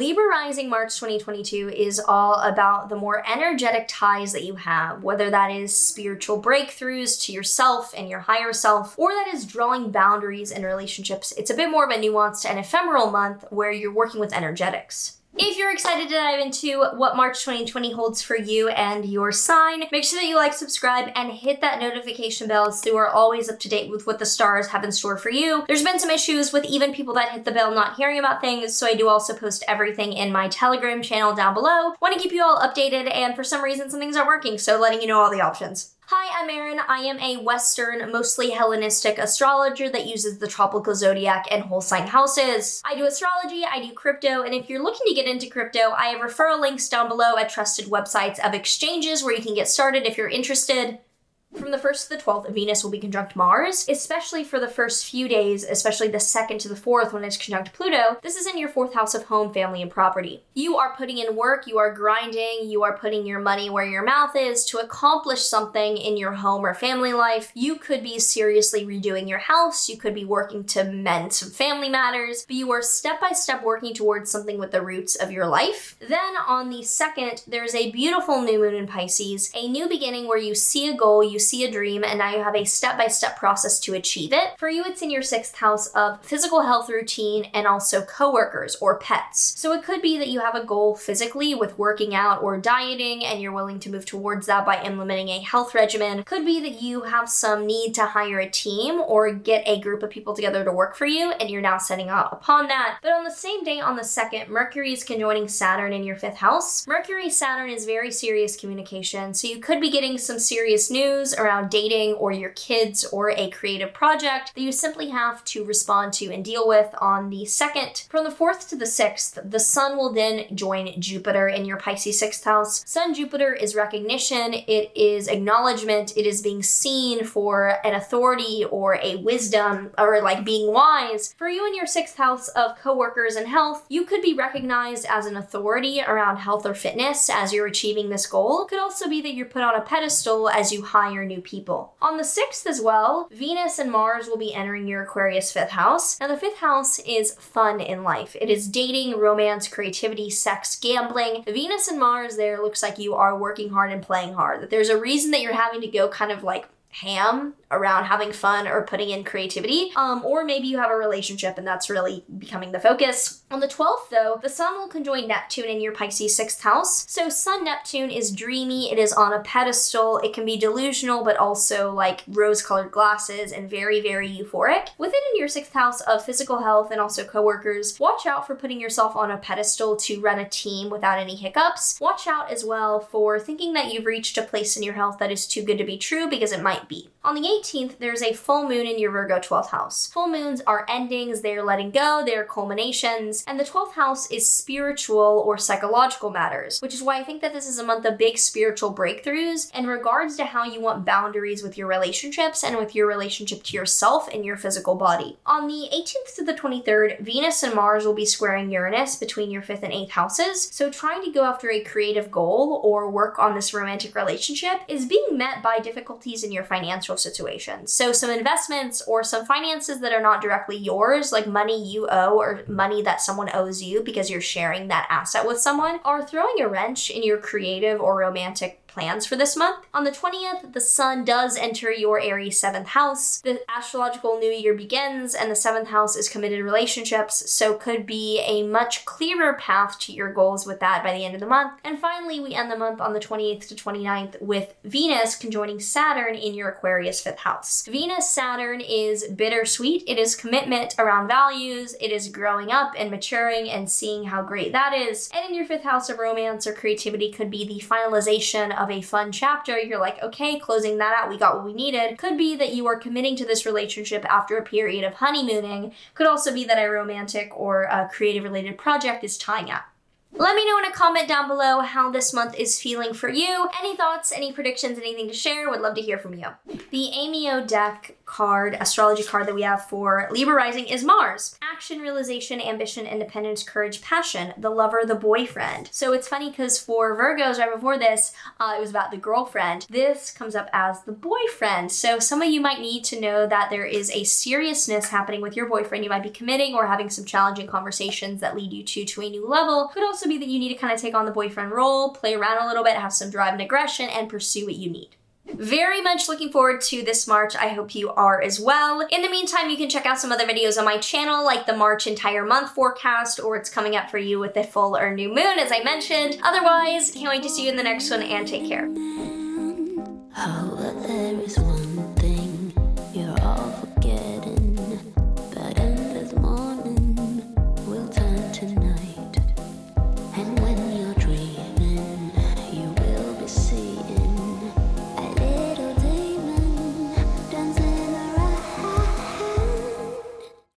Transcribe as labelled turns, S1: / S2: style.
S1: Libra Rising March 2022 is all about the more energetic ties that you have, whether that is spiritual breakthroughs to yourself and your higher self, or that is drawing boundaries in relationships. It's a bit more of a nuanced and ephemeral month where you're working with energetics. If you're excited to dive into what March 2020 holds for you and your sign, make sure that you like, subscribe, and hit that notification bell so you are always up to date with what the stars have in store for you. There's been some issues with even people that hit the bell not hearing about things, so I do also post everything in my Telegram channel down below. Want to keep you all updated, and for some reason some things aren't working, so letting you know all the options. Hi, I'm Maren. I am a Western, mostly Hellenistic astrologer that uses the tropical zodiac and whole sign houses. I do astrology, I do crypto, and if you're looking to get into crypto, I have referral links down below at trusted websites of exchanges where you can get started if you're interested. From the 1st to the 12th, Venus will be conjunct Mars, especially for the first few days, especially the 2nd to the 4th when it's conjunct Pluto. This is in your 4th house of home, family, and property. You are putting in work, you are grinding, you are putting your money where your mouth is to accomplish something in your home or family life. You could be seriously redoing your house, you could be working to mend some family matters, but you are step by step working towards something with the roots of your life. Then on the 2nd, there's a beautiful new moon in Pisces, a new beginning where you see a goal, you see a dream, and now you have a step-by-step process to achieve it. For you, it's in your 6th house of physical health routine and also coworkers or pets. So it could be that you have a goal physically with working out or dieting and you're willing to move towards that by implementing a health regimen. Could be that you have some need to hire a team or get a group of people together to work for you and you're now setting out upon that. But on the same day, on the 2nd, Mercury is conjoining Saturn in your 5th house. Mercury-Saturn is very serious communication, so you could be getting some serious news around dating or your kids or a creative project that you simply have to respond to and deal with on the 2nd. From the 4th to the 6th, the Sun will then join Jupiter in your Pisces 6th house. Sun-Jupiter is recognition, it is acknowledgement, it is being seen for an authority or a wisdom or like being wise. For you in your 6th house of coworkers and health, you could be recognized as an authority around health or fitness as you're achieving this goal. It could also be that you're put on a pedestal as you hire new people. On the 6th as well, Venus and Mars will be entering your Aquarius 5th house. Now the 5th house is fun in life. It is dating, romance, creativity, sex, gambling. Venus and Mars there looks like you are working hard and playing hard. That there's a reason that you're having to go kind of like ham around having fun or putting in creativity, or maybe you have a relationship and that's really becoming the focus. On the 12th though, the Sun will conjoin Neptune in your Pisces 6th house. So Sun-Neptune is dreamy, it is on a pedestal, it can be delusional but also like rose-colored glasses and very, very euphoric. Within in your 6th house of physical health and also coworkers, watch out for putting yourself on a pedestal to run a team without any hiccups. Watch out as well for thinking that you've reached a place in your health that is too good to be true because it might be. On the 18th, there's a full moon in your Virgo 12th house. Full moons are endings, they're letting go, they're culminations, and the 12th house is spiritual or psychological matters, which is why I think that this is a month of big spiritual breakthroughs in regards to how you want boundaries with your relationships and with your relationship to yourself and your physical body. On the 18th to the 23rd, Venus and Mars will be squaring Uranus between your 5th and 8th houses, so trying to go after a creative goal or work on this romantic relationship is being met by difficulties in your financial situation. So some investments or some finances that are not directly yours, like money you owe or money that someone owes you because you're sharing that asset with someone, are throwing a wrench in your creative or romantic plans for this month. On the 20th, the Sun does enter your Aries 7th house. The astrological new year begins and the 7th house is committed relationships, so could be a much clearer path to your goals with that by the end of the month. And finally, we end the month on the 28th to 29th with Venus conjoining Saturn in your Aquarius 5th house. Venus-Saturn is bittersweet. It is commitment around values. It is growing up and maturing and seeing how great that is. And in your 5th house of romance or creativity could be the finalization of a fun chapter. You're like, okay, closing that out, we got what we needed. Could be that you are committing to this relationship after a period of honeymooning. Could also be that a romantic or a creative related project is tying up. Let me know in a comment down below how this month is feeling for you. Any thoughts, any predictions, anything to share? Would love to hear from you. The Amio deck card, astrology card that we have for Libra rising is Mars. Action, realization, ambition, independence, courage, passion, the lover, the boyfriend. So it's funny because for Virgos right before this, it was about the girlfriend. This comes up as the boyfriend. So some of you might need to know that there is a seriousness happening with your boyfriend. You might be committing or having some challenging conversations that lead you to a new level. Could also be that you need to kind of take on the boyfriend role, play around a little bit, have some drive and aggression, and pursue what you need. Very much looking forward to this March. I hope you are as well. In the meantime, you can check out some other videos on my channel, like the March entire month forecast, or it's coming up for you with the full or new moon, as I mentioned. Otherwise, can't wait to see you in the next one, and take care.